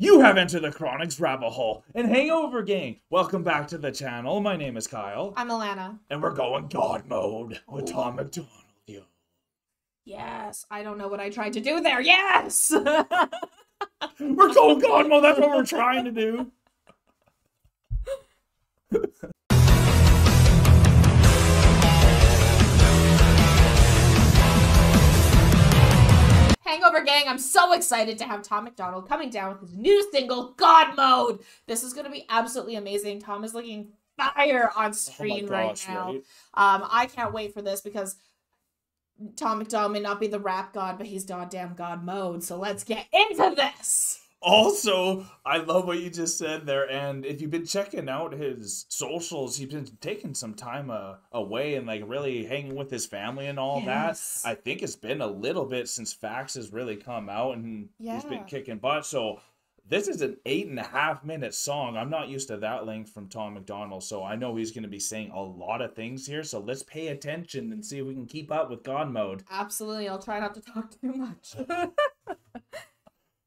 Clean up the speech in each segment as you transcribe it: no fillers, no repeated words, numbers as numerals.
You have entered the Chronic's rabbit hole. And hangover gang, welcome back to the channel. My name is Kyle. I'm Alanna. And we're going God mode with Tom MacDonald. Yo. Yes, I don't know what I tried to do there. Yes! We're going God mode, that's what we're trying to do. Hangover gang, I'm so excited to have Tom MacDonald coming down with his new single, God Mode. This is going to be absolutely amazing. Tom is looking fire on screen right now. Right? I can't wait for this because Tom MacDonald may not be the rap god, but he's goddamn God Mode. So let's get into this. Also, I love what you just said there, and if you've been checking out his socials, he's been taking some time away and like really hanging with his family and all that. I think it's been a little bit since Facts has really come out, and he's been kicking butt. So this is an 8.5-minute song. I'm not used to that length from Tom MacDonald, so I know he's going to be saying a lot of things here. So let's pay attention and see if we can keep up with God Mode. Absolutely. I'll try not to talk too much.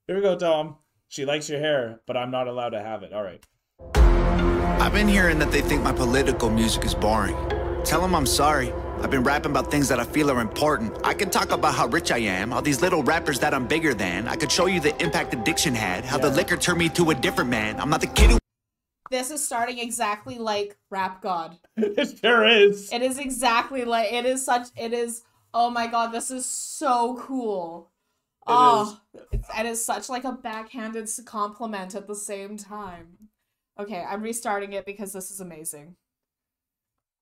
Here we go, Tom. She likes your hair, but I'm not allowed to have it. All right. I've been hearing that they think my political music is boring. Tell them I'm sorry. I've been rapping about things that I feel are important. I can talk about how rich I am, all these little rappers that I'm bigger than. I could show you the impact addiction had, how the liquor turned me to a different man. I'm not the kid who... This is starting exactly like Rap God. It sure is. It is exactly like, it is, oh my god, this is so cool. And it's such like a backhanded compliment at the same time. Okay, I'm restarting it because this is amazing.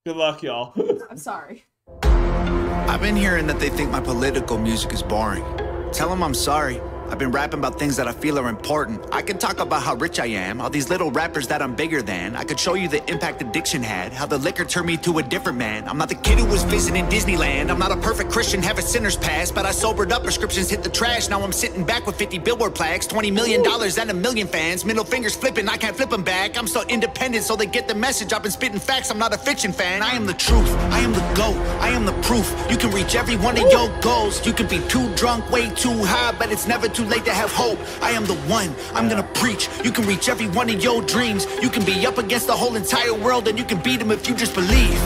Good luck, y'all. I'm sorry. I've been hearing that they think my political music is boring. Tell them I'm sorry. I've been rapping about things that I feel are important. I can talk about how rich I am, all these little rappers that I'm bigger than. I could show you the impact addiction had, how the liquor turned me to a different man. I'm not the kid who was visiting Disneyland. I'm not a perfect Christian, have a sinner's past, but I sobered up, prescriptions hit the trash. Now I'm sitting back with 50 billboard plaques, $20 million and a million fans. Middle fingers flipping, I can't flip them back. I'm so independent, so they get the message. I've been spitting facts, I'm not a fiction fan. I am the truth, I am the GOAT, I am the proof. You can reach every one of your goals. You can be too drunk, way too high, but it's never too late to have hope. I am the one, I'm gonna preach. You can reach every one of your dreams. You can be up against the whole entire world, and you can beat them if you just believe.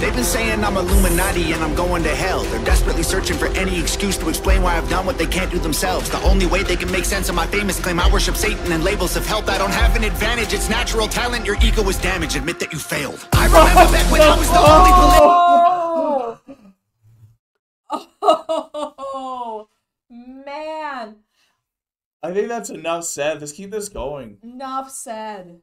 They've been saying I'm Illuminati and I'm going to hell. They're desperately searching for any excuse to explain why I've done what they can't do themselves. The only way they can make sense of my famous claim I worship Satan and labels of health. I don't have an advantage, it's natural talent. Your ego is damaged, admit that you failed. I remember back when I was the only Oh, man. I think that's enough said. Let's keep this going. Enough said.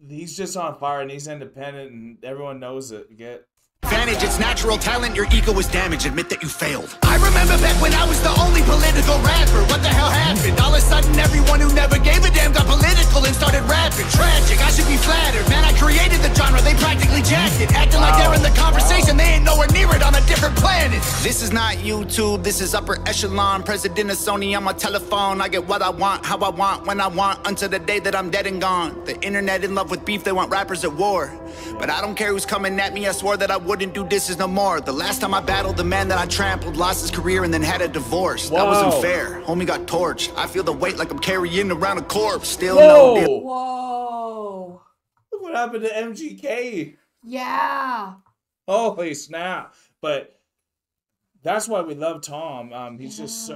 He's just on fire and he's independent and everyone knows it. Get advantage, it's natural talent. Your ego is damaged, admit that you failed. I remember back when I was the only political rapper. What the hell happened? All of a sudden everyone who never gave a damn got political and started rapping. Tragic, I should be flattered. Man, I created the genre, they practically jacked it. Acting like they're in the conversation, they ain't nowhere near it, on a different planet. This is not YouTube, this is upper echelon. President of Sony on my telephone. I get what I want, how I want, when I want, until the day that I'm dead and gone. The internet in love with beef, they want rappers at war. But I don't care who's coming at me, I swore that I wouldn't do disses no more. The last time I battled the man that I trampled, lost his career and then had a divorce. That wasn't fair, homie got torched. I feel the weight like I'm carrying around a corpse. Still no deal. Whoa. Look what happened to MGK. Yeah. Holy snap. But that's why we love Tom. He just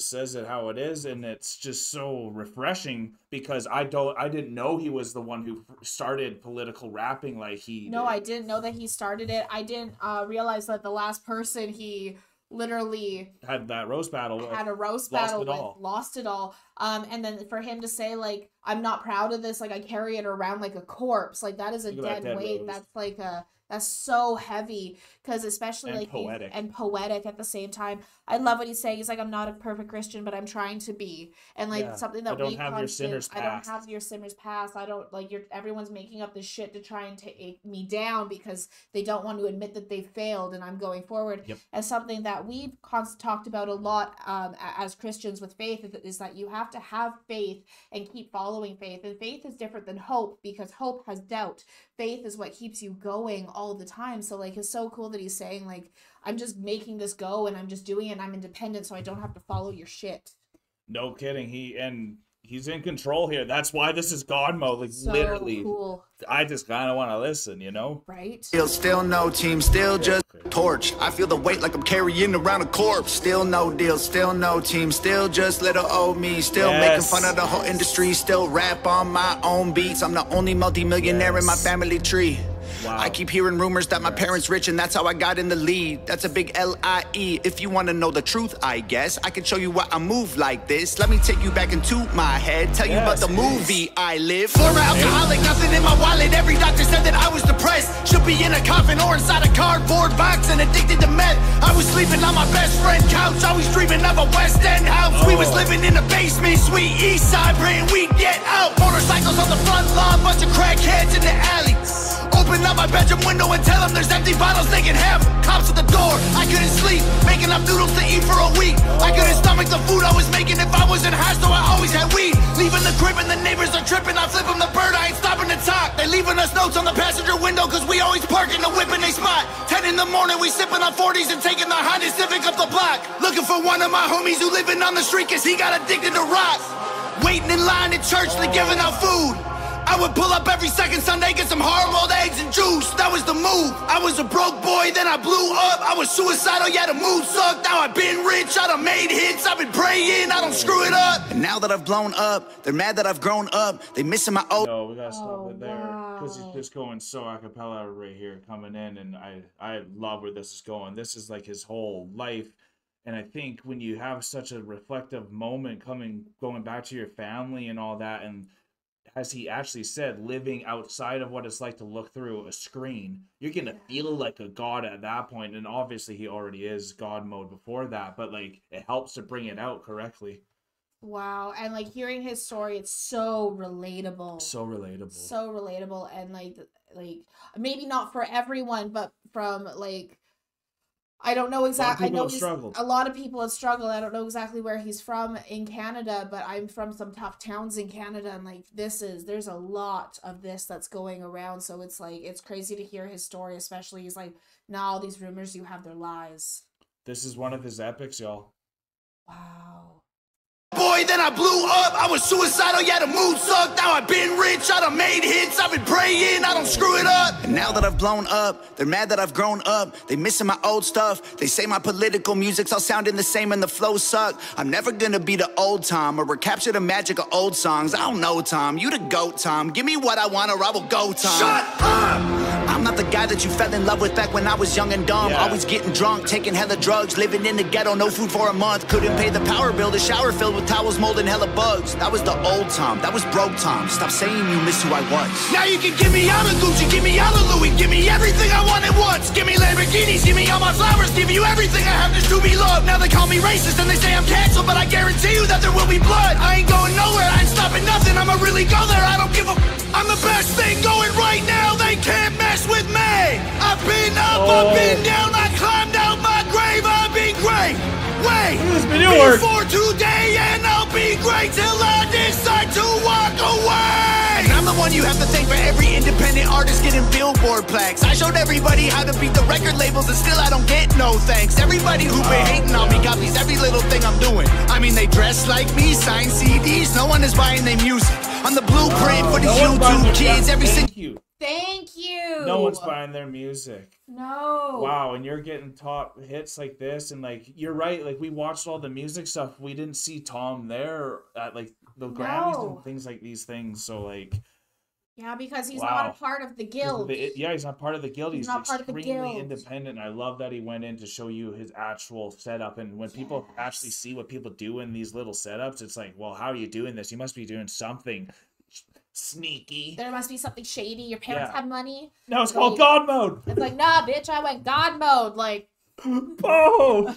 says it how it is, and it's just so refreshing because I didn't know he was the one who started political rapping like he did. I didn't know that he started it. I didn't realize that the last person he literally had that roast battle lost it all. And then for him to say like, I'm not proud of this, like I carry it around like a corpse, like that is a dead weight. That's like that's so heavy, because especially like poetic at the same time. I love what he's saying. He's like, I'm not a perfect Christian, but I'm trying to be. And like something that I don't have your sinner's past. I don't like everyone's making up this shit to try and take me down because they don't want to admit that they failed, and I'm going forward. And something that we've talked about a lot as Christians with faith is that you have to have faith and keep following faith. And faith is different than hope, because hope has doubt. Faith is what keeps you going all the time. So like, it's so cool that he's saying like, I'm just making this go and I'm just doing it and I'm independent, so I don't have to follow your shit. No kidding. He he's in control here. That's why this is God mode. Like, so literally. Cool. I just kind of want to listen, you know? Right? Still no team, still just torch. I feel the weight like I'm carrying around a corpse. Still no deal, still no team, still just little old me. Still making fun of the whole industry, still rap on my own beats. I'm the only multi-millionaire in my family tree. Wow. I keep hearing rumors that my parents rich and that's how I got in the lead. That's a big L-I-E. If you want to know the truth, I guess I can show you why I move like this. Let me take you back into my head, tell you about the movie I live. Former alcoholic, nothing in my wallet. Every doctor said that I was depressed. Should be in a coffin or inside a cardboard box and addicted to meth. I was sleeping on my best friend's couch, always dreaming of a West End house. We was living in a basement, sweet east side, praying we'd get out. Motorcycles on the front lawn, bunch of crackheads in the alley. Open up my bedroom window and tell them there's empty bottles they can have. Cops at the door, I couldn't sleep, making up noodles to eat for a week. I couldn't stomach the food I was making if I wasn't high, so I always had weed. Leaving the crib and the neighbors are tripping, I flip them the bird, I ain't stopping to talk. They leaving us notes on the passenger window cause we always park in the whip and they spot. 10 in the morning, we sipping on 40s and taking the Honda Civic up the block. Looking for one of my homies who living on the street cause he got addicted to rock. Waiting in line at church, they giving out food. I would pull up every second Sunday, get some hard-boiled eggs and juice. That was the move. I was a broke boy, then I blew up. I was suicidal, yeah, the mood sucked. Now I've been rich, I done made hits. I've been praying, I don't screw it up. And now that I've blown up, they're mad that I've grown up. They missing my old... No, we gotta stop it there. Because it's just going so a cappella right here coming in. And I love where this is going. This is like his whole life. And I think when you have such a reflective moment going back to your family and all that, and as he actually said, living outside of what it's like to look through a screen, you're gonna feel like a god at that point. And obviously he already is God mode before that, but like it helps to bring it out correctly. Wow. And like hearing his story, it's so relatable. So relatable. So relatable. And like maybe not for everyone, but from like, I don't know exactly. I know a lot of people have struggled. I don't know exactly where he's from in Canada, but I'm from some tough towns in Canada, and like there's a lot of this that's going around. So it's like it's crazy to hear his story, especially he's like, now all these rumors you have, they're lies. This is one of his epics, y'all. Wow. Boy, then I blew up, I was suicidal, yeah, the mood sucked. Now I've been rich, I done made hits, I've been praying, I don't screw it up. And now that I've blown up, they're mad that I've grown up. They missing my old stuff, they say my political music's all sounding the same and the flows suck. I'm never gonna be the old Tom or recapture the magic of old songs. I don't know, Tom, you the GOAT, Tom. Give me what I want or I will go, Tom. Shut up! I'm not the guy that you fell in love with back when I was young and dumb. Always getting drunk, taking hella drugs, living in the ghetto, no food for a month. Couldn't pay the power bill, the shower filled with towels molding hella bugs. That was the old Tom, that was broke Tom. Stop saying you miss who I was. Now you can give me all the Gucci, give me all the Louis, give me everything I want at once. Give me Lamborghinis, give me all my flowers, give you everything I have just to be loved. Now they call me racist and they say I'm canceled, but I guarantee you that there will be blood. I ain't going nowhere, I ain't stopping nothing, I'ma really go there, I don't give a... I'm the best thing going right now, they can't mess with me. I've been up, I've been down, I climbed out my grave, I've been great. Wait, before today and I'll be great till I decide to walk away. And I'm the one you have to thank for every independent artist getting Billboard plaques. I showed everybody how to beat the record labels and still I don't get no thanks. Everybody who been hating on me copies every little thing I'm doing. I mean they dress like me, sign CDs, no one is buying their music. I'm the blueprint for these YouTube kids. Thank you. No one's buying their music. No. Wow, and you're getting top hits like this, and like you're right. Like we watched all the music stuff, we didn't see Tom there at like the Grammys and things like these things. So like, yeah, because he's not a part of the guild. He's not part of the guild. He's not part of the guild. Independent. I love that he went in to show you his actual setup. And when people actually see what people do in these little setups, it's like, well, how are you doing this? You must be doing something sneaky. There must be something shady. Your parents have money. No, it's called God mode. It's like, nah, bitch, I went God mode. Like, oh.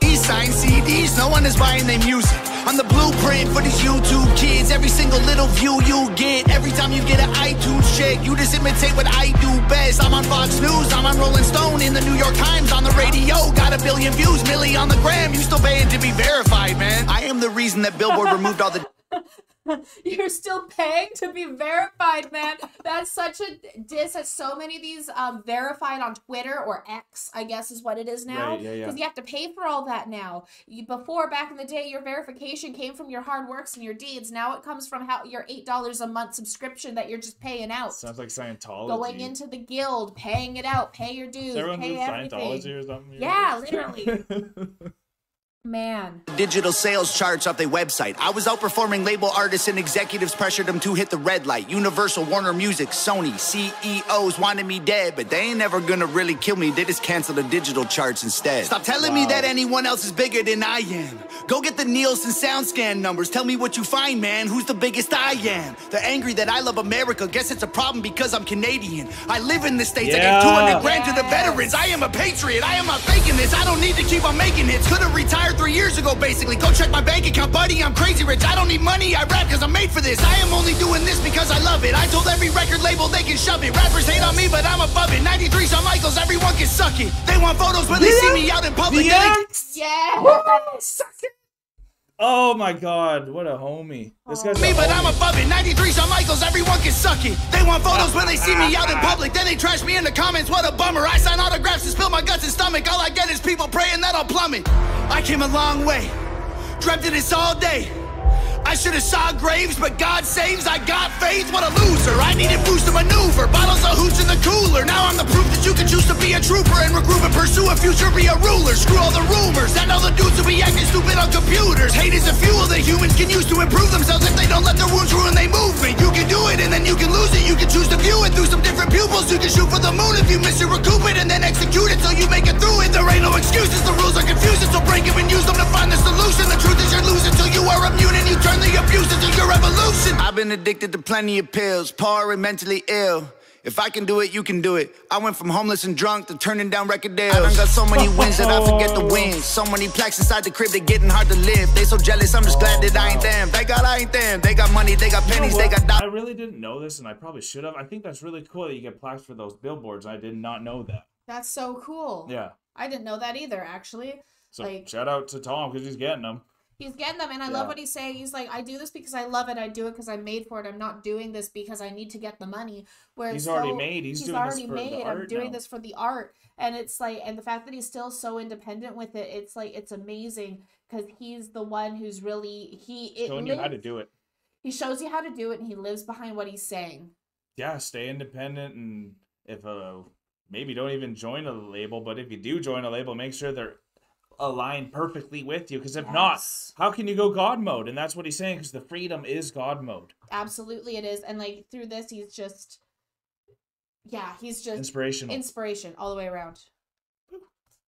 These sign CDs, no one is buying their music. I'm the blueprint for these YouTube kids. Every single little view you get, every time you get an iTunes check, you just imitate what I do best. I'm on Fox News, I'm on Rolling Stone, in the New York Times, on the radio. Got 1 billion views, Millie on the gram. You still paying to be verified, man. I am the reason that Billboard removed all the... You're still paying to be verified, man. That's such a diss at so many of these verified on Twitter or X, I guess is what it is now. Right, yeah. Because you have to pay for all that now. Before, back in the day, your verification came from your hard works and your deeds. Now it comes from your $8 a month subscription that you're just paying out. Sounds like Scientology. Going into the guild, paying it out, pay your dues, pay everything. Scientology or something? Yeah, literally. Man. Digital sales charts off their website. I was outperforming label artists and executives pressured them to hit the red light. Universal, Warner Music, Sony, CEOs wanted me dead, but they ain't never gonna really kill me. They just cancel the digital charts instead. Stop telling me that anyone else is bigger than I am. Go get the Nielsen SoundScan numbers. Tell me what you find, man. Who's the biggest I am? They're angry that I love America. Guess it's a problem because I'm Canadian. I live in the States. I gave 200 grand to the veterans. I am a patriot. I am not faking this. I don't need to keep on making hits. Could have retired 3 years ago, basically. Go check my bank account, buddy. I'm crazy rich. I don't need money. I rap because I'm made for this. I am only doing this because I love it. I told every record label they can shove it. Rappers hate on me, but I'm above it. 93 Shawn Michaels, everyone can suck it. They want photos when they see me out in public. Yes! Suck it. Oh my God, what a homie. This guy's me, but I'm above it. 93 Shawn Michaels, everyone can suck it. They want photos when they see me out in public. Then they trash me in the comments, what a bummer. I sign autographs and spill my guts and stomach. All I get is people praying that I'll plummet. I came a long way, dreamt of this all day. I should have saw graves, but God saves. I got faith, what a loser. I needed boost to maneuver, bottles of hooch in the cooler. Now I'm the proof that you can choose to be a trooper and recruit and pursue a future, be a ruler. Screw all the rumors and all the dudes who be acting stupid on computers. Hate is a fuel that humans can use to improve themselves if they don't let their wounds ruin their movement. You can do it and then you can lose it. You can choose to view it through some different pupils. You can shoot for the moon if you miss it, recoup it, and then execute it till you make it through it. There ain't no excuses, the rules are confusing, so break them and use them to find the solution. The truth is you're losing till you are immune and you turn the abuse into your revolution. I've been addicted to plenty of pills, poor and mentally ill. If I can do it, you can do it. I went from homeless and drunk to turning down record deals. I done got so many wins that I forget the wins. So many plaques inside the crib, they getting hard to live. They so jealous, I'm just glad that I ain't them. I ain't them. They got money, they got pennies, they got dollars. I really didn't know this, and I probably should have. I think that's really cool that you get plaques for those billboards. I did not know that. That's so cool. Yeah. I didn't know that either, actually. So shout out to Tom because he's getting them. He's getting them, and I love what he's saying. He's like, I do this because I love it. I do it because I'm made for it. I'm not doing this because I need to get the money. Whereas he's already made. He's doing already this for made. The art I'm doing now. This for the art, and it's like, and the fact that he's still so independent with it, it's like, it's amazing because he's the one who's really showing you how to do it. He shows you how to do it, and he lives behind what he's saying. Yeah, stay independent, and if maybe don't even join a label, but if you do join a label, make sure they're aligned perfectly with you, because if not, how can you go God mode? And that's what he's saying, because the freedom is God mode. Absolutely it is. And like through this, he's just inspiration all the way around.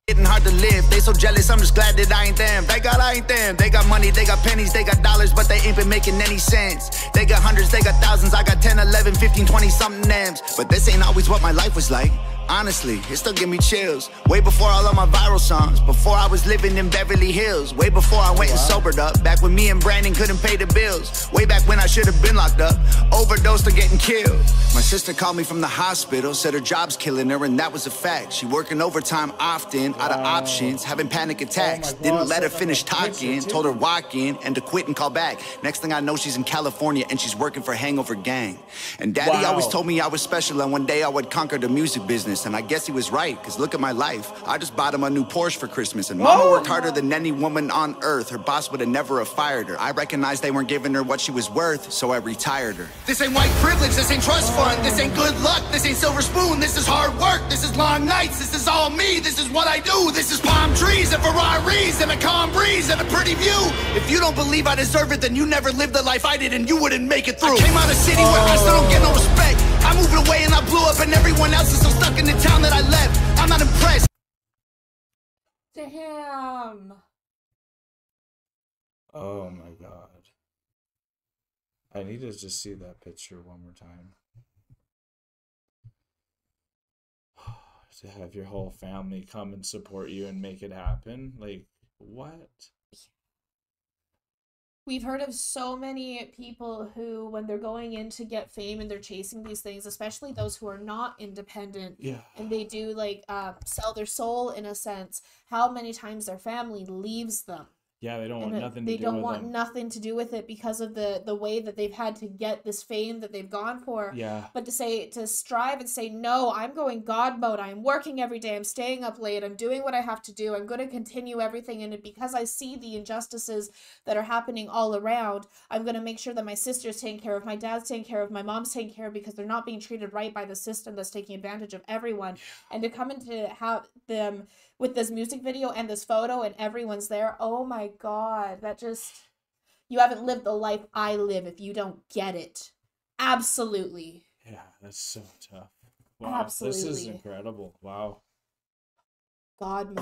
Getting hard to live, they so jealous, I'm just glad that I ain't them. I ain't them. They got money, they got pennies, they got dollars, but they ain't been making any sense. They got hundreds, they got thousands, I got 10, 11, 15, 20 something names. But this ain't always what my life was like. Honestly, it still give me chills. Way before all of my viral songs, before I was living in Beverly Hills, way before I went and sobered up, back when me and Brandon couldn't pay the bills, way back when I should have been locked up, overdosed or getting killed. My sister called me from the hospital, said her job's killing her, and that was a fact. She working overtime often, out of options, having panic attacks. Didn't let her finish talking, told her walk in and to quit and call back. Next thing I know, she's in California and she's working for Hangover Gang. And Daddy always told me I was special and one day I would conquer the music business. And I guess he was right, because look at my life. I just bought him a new Porsche for Christmas, and Mama worked harder than any woman on earth. Her boss would have never have fired her. I recognized they weren't giving her what she was worth, so I retired her. This ain't white privilege, this ain't trust fund, this ain't good luck, this ain't silver spoon, this is hard work, this is long nights, this is all me, this is what I do, this is palm trees and Ferraris and a calm breeze and a pretty view. If you don't believe I deserve it, then you never lived the life I did and you wouldn't make it through. I came out of city where I still don't get no respect. I moved away and I blew up, and everyone else is still stuck in the town that I left. I'm not impressed. Damn. Oh my God. I need to just see that picture one more time. To have your whole family come and support you and make it happen. Like, what? We've heard of so many people who, when they're going in to get fame and they're chasing these things, especially those who are not independent, and they do like sell their soul in a sense, how many times their family leaves them. Yeah, they don't want nothing to do with it. They don't want nothing to do with it because of the way that they've had to get this fame that they've gone for. Yeah. But to strive and say, no, I'm going God mode. I'm working every day. I'm staying up late. I'm doing what I have to do. I'm going to continue everything. And because I see the injustices that are happening all around, I'm going to make sure that my sister's taken care of, my dad's taken care of, my mom's taken care of, because they're not being treated right by the system that's taking advantage of everyone. And to come into have them with this music video and this photo and everyone's there, oh my God, that just, you haven't lived the life I live if you don't get it. Absolutely. Yeah, that's so tough. Wow, absolutely. This is incredible. Wow.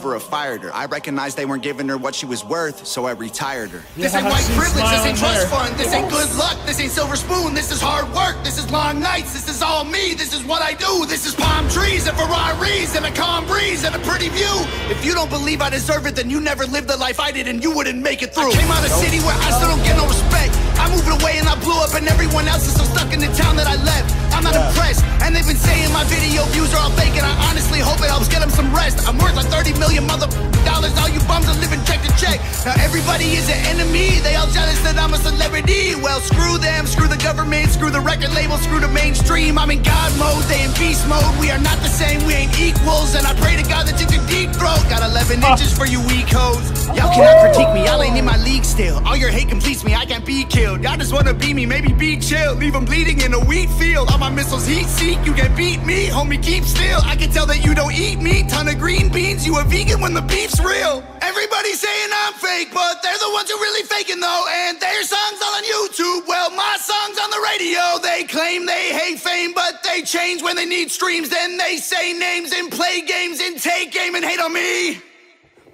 For a fired her. I recognized they weren't giving her what she was worth, so I retired her. This ain't white privilege, this ain't trust fund, this ain't good luck, this ain't silver spoon, this is hard work, this is long nights, this is all me, this is what I do, this is palm trees and Ferraris and a calm breeze and a pretty view. If you don't believe I deserve it, then you never lived the life I did and you wouldn't make it through. I came out of a city where I still don't get no respect. I moved away and I blew up and everyone else is still stuck in the town that I left. I'm not impressed, and they've been saying my video views are all fake, and I honestly hope it helps get them some rest. I'm worth like 30 million dollars, all you bums are living check to check. Now everybody is an enemy, they all jealous that I'm a celebrity. Well, screw them, screw the government, screw the record label, screw the mainstream. I'm in God mode, they in beast mode. We are not the same, we ain't equals, and I pray to God that you can deep throat. Got 11 inches for you weak hoes. Y'all cannot critique me, y'all ain't in my league still. All your hate completes me, I can't be killed. Y'all just wanna be me, maybe be chill. Leave them bleeding in a wheat field. All my missiles heat seek, you can't beat me. Homie, keep still, I can tell that you don't eat meat. Ton of green beans, you a vegan when the beef's real. Everybody's saying I'm fake, but they're the ones who really faking though. And their songs all on YouTube, well my song's on the radio. They claim they hate fame, but they change when they need streams. Then they say names and play games and take aim and hate on me.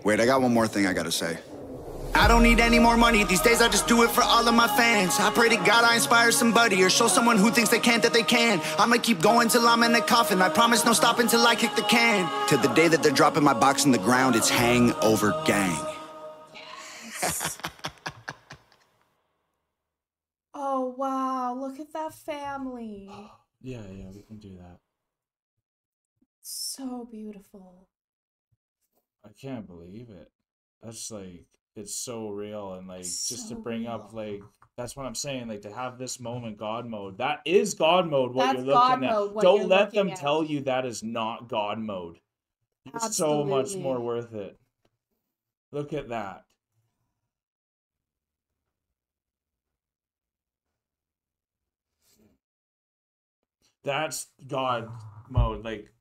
Wait, I got one more thing I gotta say. I don't need any more money these days, I just do it for all of my fans. I pray to God I inspire somebody or show someone who thinks they can't that they can. I'ma keep going till I'm in the coffin, I promise no stopping till I kick the can. To the day that they're dropping my box in the ground, it's Hangover Gang. Yes. Oh wow, look at that family. Yeah, we can do that. So beautiful. I can't believe it. That's like, it's so real, and like So just to bring real. up, like, that's what I'm saying, like to have this moment God mode. That is God mode, what That's you're looking God at. mode, what Don't you're let looking them at. tell you that is not God mode. It's so much Absolutely. more worth it. Look at that. That's God mode. Like,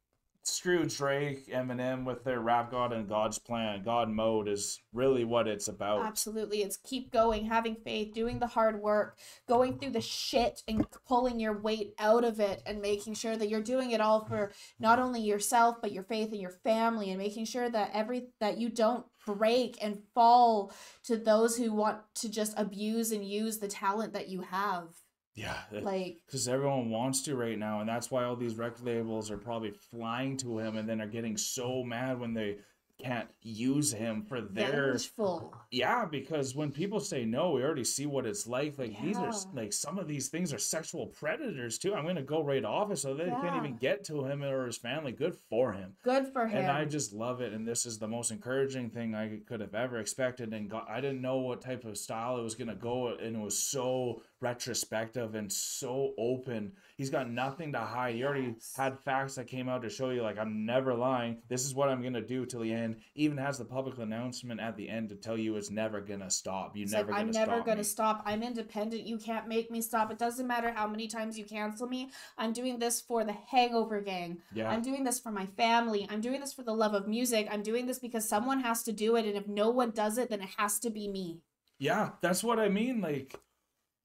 screw Drake, Eminem with their rap God and God's plan. God mode is really what it's about. Absolutely. It's keep going, having faith, doing the hard work, going through the shit and pulling your weight out of it and making sure that you're doing it all for not only yourself, but your faith and your family, and making sure that that you don't break and fall to those who want to just abuse and use the talent that you have. Yeah, Like, because everyone wants to right now, and that's why all these record labels are probably flying to him and then are getting so mad when they can't use him for their vengeful. Yeah, because when people say no, we already see what it's like. Like, these are Yeah. like, some of these things are sexual predators too. I'm gonna go right off it, so they can't Yeah. even get to him or his family. Good for him. Good for him. And I just love it, and this is the most encouraging thing I could have ever expected. And I didn't know what type of style it was gonna go, and it was so retrospective and so open. He's got nothing to hide. He already had facts that came out to show you, like, I'm never lying. This is what I'm gonna do till the end. Even has the public announcement at the end to tell you it's never gonna stop. It's like, I'm never gonna stop. I'm independent. You can't make me stop. It doesn't matter how many times you cancel me. I'm doing this for the Hangover Gang. Yeah. I'm doing this for my family. I'm doing this for the love of music. I'm doing this because someone has to do it, and if no one does it, then it has to be me. Yeah, that's what I mean. Like,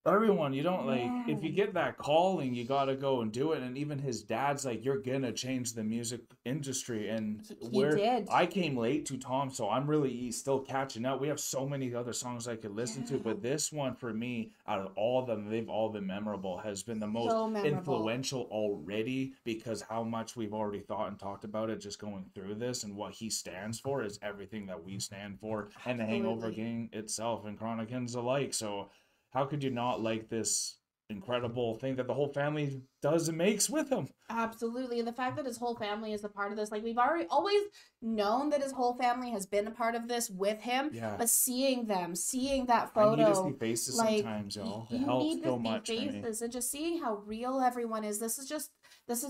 everyone, you don't, like, if you get that calling, you gotta go and do it. And even his dad's like, you're gonna change the music industry. And He did. I came late to Tom, so I'm really still catching up. We have so many other songs I could listen to, but this one for me, out of all of them, they've all been memorable, has been the most So memorable. influential already, because how much we've already thought and talked about it just going through this, and what he stands for is everything that we stand for, and the Hangover Absolutely. Gang itself and Chronicans alike. So how could you not like this incredible thing that the whole family does and makes with him. Absolutely. And the fact that his whole family is a part of this, like we've always known that his whole family has been a part of this with him, but seeing that photo, I need to see faces sometimes, y'all. It helps so much. Faces and just seeing how real everyone is. This is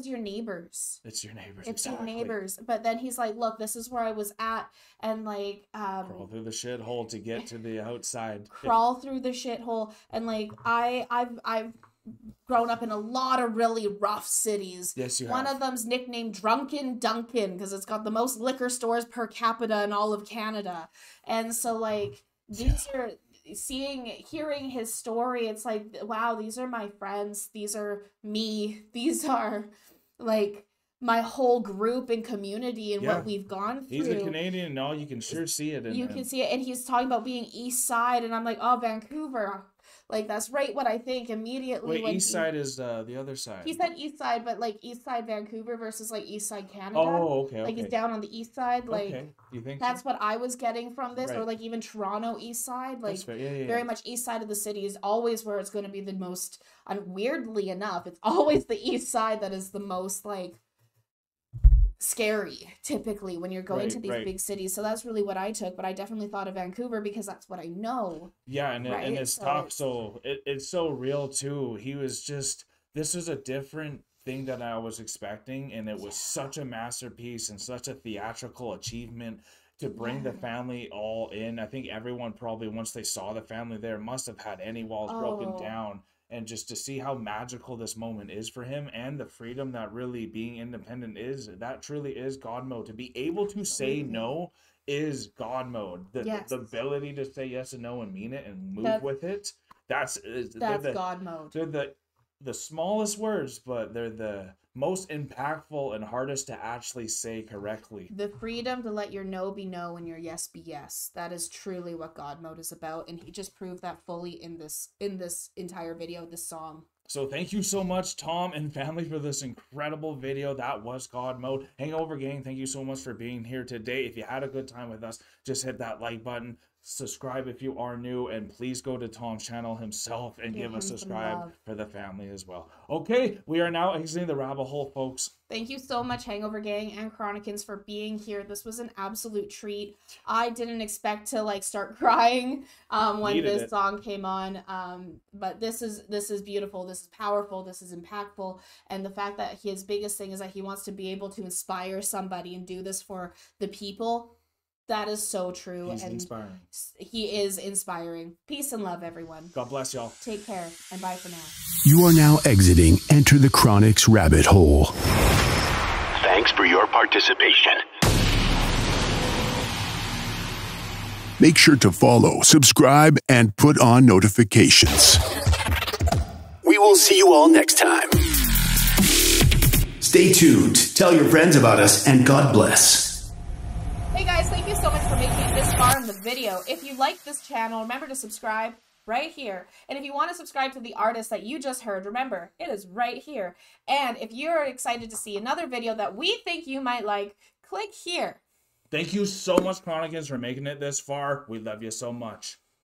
your neighbors. It's your neighbors. It's your neighbors. But then he's like, look, this is where I was at, and like crawl through the shithole to get to the outside. Crawl through the shithole, and like I've grown up in a lot of really rough cities. Yes, you have. One of them's nicknamed Drunken Duncan because it's got the most liquor stores per capita in all of Canada. And so like these are hearing his story, it's like, wow, these are my friends, these are me, these are like my whole group and community and what we've gone through. He's a Canadian and all, you can sure see it in you can see it, and he's talking about being East Side, and I'm like, oh, Vancouver. Like, that's right what I think immediately. Wait, East Side is the other side. He said East Side, but like East Side Vancouver versus like East Side Canada. Oh, okay. Like he's down on the East Side. Like, you think that's what I was getting from this, or like even Toronto East Side. Like very much East Side of the city is always where it's going to be the most. Weirdly enough, it's always the East Side that is the most like scary typically when you're going to these big cities. So that's really what I took, but I definitely thought of Vancouver because that's what I know. And it's tough. So it's so real too. He was just, this is a different thing that I was expecting, and it was such a masterpiece and such a theatrical achievement to bring the family all in. I think everyone probably, once they saw the family there, must have had any walls broken down. And just to see how magical this moment is for him, and the freedom that really being independent is, that truly is God mode. To be able to say no is God mode. The ability to say yes and no and mean it and move with it, that's God mode. They're the smallest words, but they're the most impactful and hardest to actually say correctly. The freedom to let your no be no and your yes be yes. That is truly what God mode is about, and he just proved that fully in this entire video, this song. So thank you so much, Tom and family, for this incredible video. That was God mode. Hangover gang, thank you so much for being here today. If you had a good time with us, just hit that like button. Subscribe if you are new, and please go to Tom's channel himself and give a subscribe for the family as well. Okay, we are now exiting the rabbit hole, folks. Thank you so much, Hangover Gang and Chronicans, for being here. This was an absolute treat. I didn't expect to like start crying when this song came on, but this is beautiful. This is powerful. This is impactful, and the fact that his biggest thing is that he wants to be able to inspire somebody and do this for the people. That is so true. He's inspiring. He is inspiring. Peace and love, everyone. God bless y'all. Take care, and bye for now. You are now exiting Enter the Chronic's rabbit hole. Thanks for your participation. Make sure to follow, subscribe, and put on notifications. We will see you all next time. Stay tuned, tell your friends about us, and God bless. Hey guys, thank you so much for making it this far in the video. If you like this channel, remember to subscribe right here. And if you want to subscribe to the artist that you just heard, remember, it is right here. And if you're excited to see another video that we think you might like, click here. Thank you so much, Chronicans, for making it this far. We love you so much.